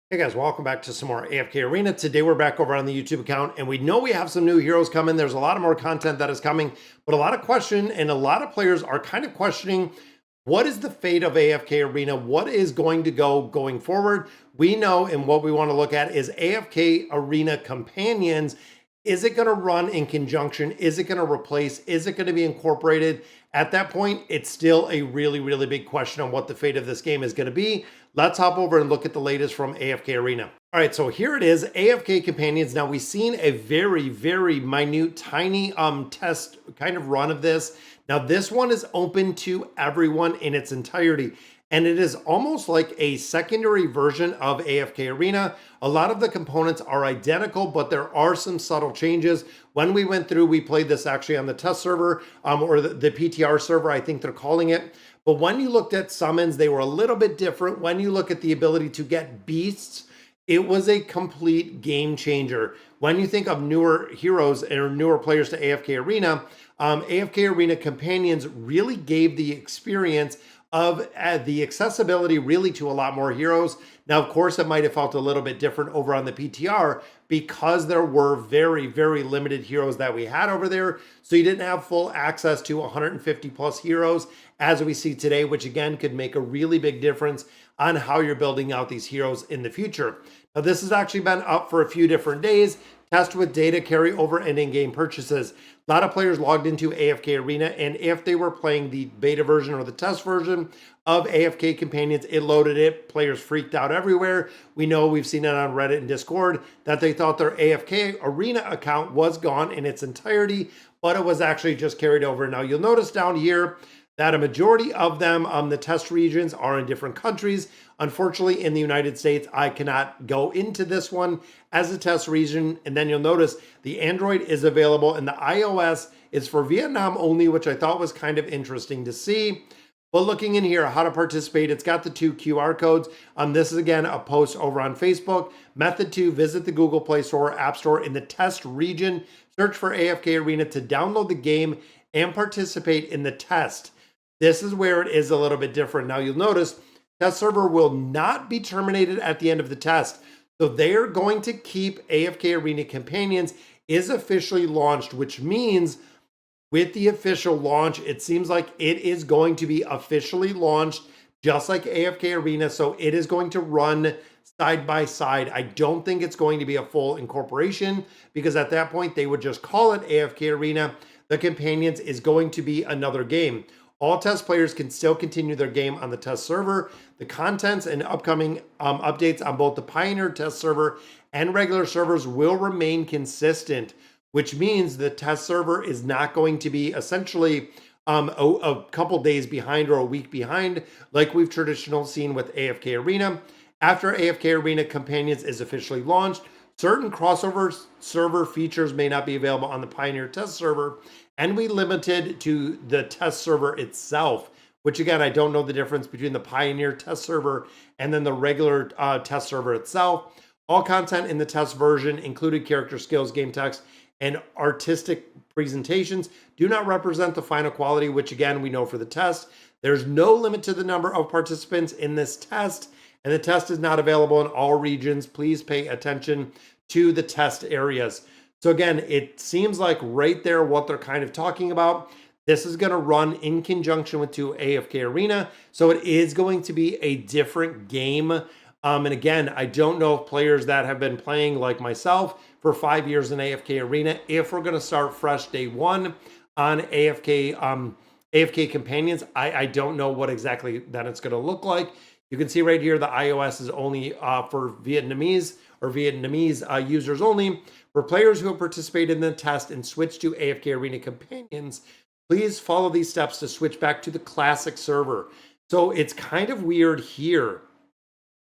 Hey guys, welcome back to some more AFK Arena. Today we're back over on the YouTube account and we know we have some new heroes coming. There's a lot of more content that is coming, but a lot of question and a lot of players are kind of questioning what is the fate of AFK Arena? What is going to go going forward? We know, and what we want to look at is AFK Arena Companions. Is it going to run in conjunction? Is it going to replace? Is it going to be incorporated? At that point, it's still a really, really big question on what the fate of this game is going to be. Let's hop over and look at the latest from AFK Arena. All right, so here it is, AFK Companions. Now we've seen a very, very minute, tiny test kind of run of this. Now this one is open to everyone in its entirety. And it is almost like a secondary version of AFK Arena. A lot of the components are identical, but there are some subtle changes. When we went through, we played this actually on the test server, or the PTR server, I think they're calling it. But when you looked at summons, they were a little bit different. When you look at the ability to get beasts, it was a complete game changer. When you think of newer heroes or newer players to AFK Arena, AFK Arena Companions really gave the experience of the accessibility really to a lot more heroes. Now, of course, it might have felt a little bit different over on the PTR because there were very, very limited heroes that we had over there. So you didn't have full access to 150 plus heroes as we see today, which again could make a really big difference on how you're building out these heroes in the future. Now, this has actually been up for a few different days. Test with data carryover and in-game purchases. A lot of players logged into AFK Arena, and if they were playing the beta version or the test version of AFK Companions, it loaded it. Players freaked out everywhere. We know, we've seen it on Reddit and Discord, that they thought their AFK Arena account was gone in its entirety, but it was actually just carried over. Now, you'll notice down here that a majority of them, the test regions, are in different countries. Unfortunately, in the United States, I cannot go into this one as a test region. And then you'll notice the Android is available and the iOS is for Vietnam only, which I thought was kind of interesting to see. But looking in here, how to participate, it's got the 2 QR codes. This is, again, a post over on Facebook. Method 2, visit the Google Play Store or App Store in the test region. Search for AFK Arena to download the game and participate in the test. This is where it is a little bit different. Now, you'll notice test server will not be terminated at the end of the test. So they're going to keep AFK Arena Companions is officially launched, which means with the official launch, it seems like it is going to be officially launched just like AFK Arena. So it is going to run side by side. I don't think it's going to be a full incorporation because at that point they would just call it AFK Arena. The Companions is going to be another game. All test players can still continue their game on the test server. The contents and upcoming updates on both the Pioneer test server and regular servers will remain consistent, which means the test server is not going to be essentially a couple days behind or a week behind like we've traditionally seen with AFK Arena. After AFK Arena Companions is officially launched, certain crossover server features may not be available on the Pioneer test server and be limited to the test server itself, which again, I don't know the difference between the Pioneer test server and then the regular test server itself. All content in the test version, including character skills, game text, and artistic presentations, do not represent the final quality, which again, we know for the test. There's no limit to the number of participants in this test, and the test is not available in all regions. Please pay attention to the test areas. So again, it seems like right there what they're kind of talking about. This is going to run in conjunction with AFK Arena. So it is going to be a different game. And again, I don't know if players that have been playing like myself for 5 years in AFK Arena, if we're going to start fresh day one on AFK Companions, I don't know what exactly that it's going to look like. You can see right here, the iOS is only for Vietnamese users only. For players who have participated in the test and switched to AFK Arena Companions, please follow these steps to switch back to the classic server. So it's kind of weird here.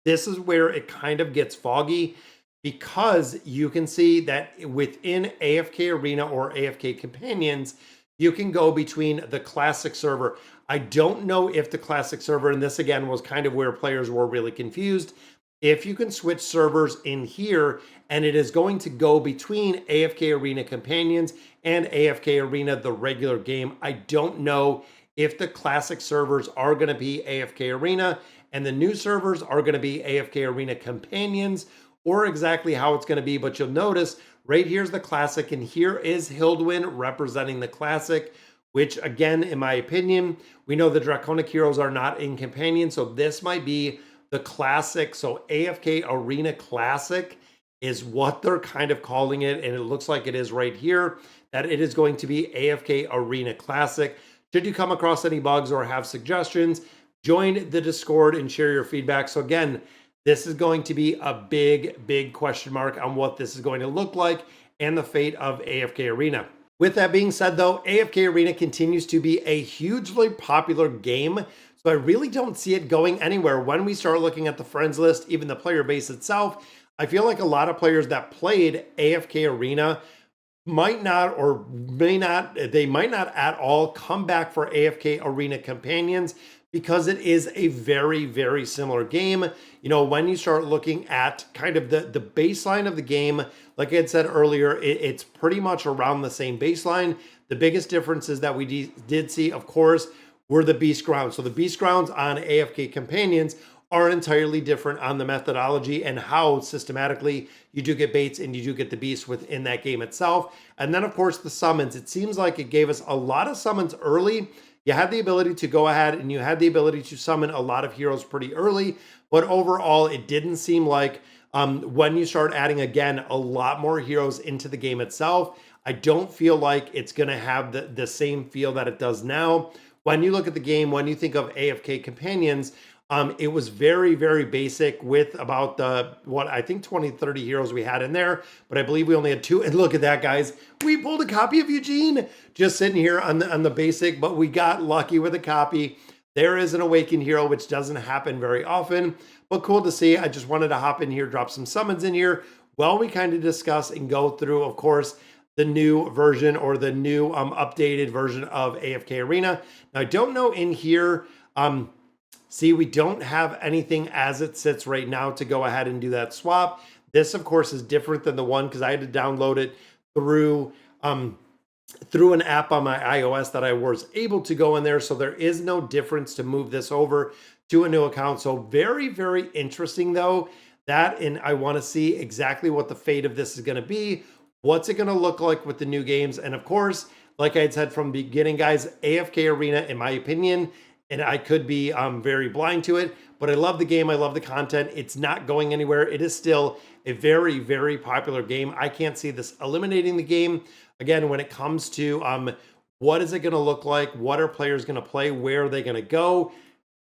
This is where it kind of gets foggy because you can see that within AFK Arena or AFK Companions, you can go between the classic server. I don't know if the classic server, and this again was kind of where players were really confused, if you can switch servers in here and it is going to go between AFK Arena Companions and AFK Arena, the regular game. I don't know if the classic servers are going to be AFK Arena and the new servers are going to be AFK Arena Companions, or exactly how it's going to be. But you'll notice right here's the Classic, and here is Hildwyn representing the Classic, which again, in my opinion, we know the Draconic Heroes are not in Companion, so this might be the Classic. So AFK Arena Classic is what they're kind of calling it, and it looks like it is right here, that it is going to be AFK Arena Classic. Should you come across any bugs or have suggestions, join the Discord and share your feedback. So again, this is going to be a big question mark on what this is going to look like and the fate of AFK Arena. With that being said though, AFK Arena continues to be a hugely popular game, so I really don't see it going anywhere. When we start looking at the friends list, even the player base itself, I feel like a lot of players that played AFK Arena might not or may not, they might not at all come back for AFK Arena Companions, because it is a very similar game. You know, when you start looking at kind of the baseline of the game, like I had said earlier, it's pretty much around the same baseline. The biggest differences that we did see, of course, were the beast grounds. So the beast grounds on AFK Companions are entirely different on the methodology and how systematically you do get baits and you do get the beasts within that game itself. And then of course the summons, it seems like it gave us a lot of summons early. You had the ability to go ahead and you had the ability to summon a lot of heroes pretty early, but overall it didn't seem like when you start adding again a lot more heroes into the game itself, I don't feel like it's going to have the same feel that it does now. When you look at the game, when you think of AFK Companions, it was very basic with about what I think 20-30 heroes we had in there, but I believe we only had 2. And look at that, guys, we pulled a copy of Eugene just sitting here on the basic, but we got lucky with a copy. There is an awakened hero, which doesn't happen very often, but cool to see. I just wanted to hop in here, drop some summons in here while we kind of discuss and go through, of course, the new version or the new updated version of AFK Arena. Now I don't know in here, see, we don't have anything as it sits right now to go ahead and do that swap. This, of course, is different than the one because I had to download it through an app on my iOS that I was able to go in there. So there is no difference to move this over to a new account. So very interesting though, that, and I want to see exactly what the fate of this is going to be. What's it going to look like with the new games? And of course, like I had said from the beginning, guys, AFK Arena, in my opinion, and I could be very blind to it, but I love the game. I love the content. It's not going anywhere. It is still a very popular game. I can't see this eliminating the game. Again, when it comes to what is it going to look like? What are players going to play? Where are they going to go?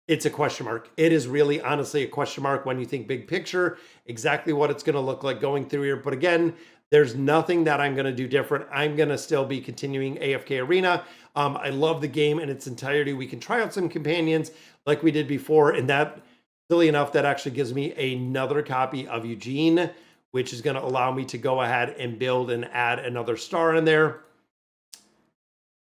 It's a question mark. It is really honestly a question mark when you think big picture, exactly what it's going to look like going through here. But again, there's nothing that I'm going to do different. I'm going to still be continuing AFK Arena. I love the game in its entirety. We can try out some companions like we did before. And that, silly enough, that actually gives me another copy of Eugene, which is going to allow me to go ahead and build and add another star in there.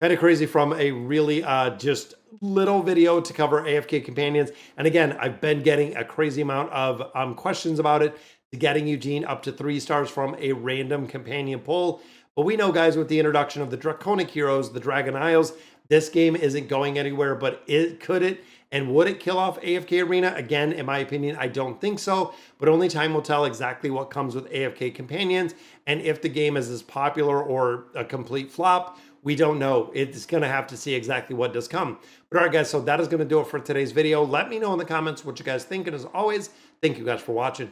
Kind of crazy from a really just little video to cover AFK Companions. And again, I've been getting a crazy amount of questions about it, to getting Eugene up to 3 stars from a random companion pull. But we know, guys, with the introduction of the Draconic Heroes, the Dragon Isles, this game isn't going anywhere, but could it and would it kill off AFK Arena? Again, in my opinion, I don't think so, but only time will tell exactly what comes with AFK Companions. And if the game is as popular or a complete flop, we don't know. It's going to have to see exactly what does come. But all right, guys, so that is going to do it for today's video. Let me know in the comments what you guys think. And as always, thank you guys for watching.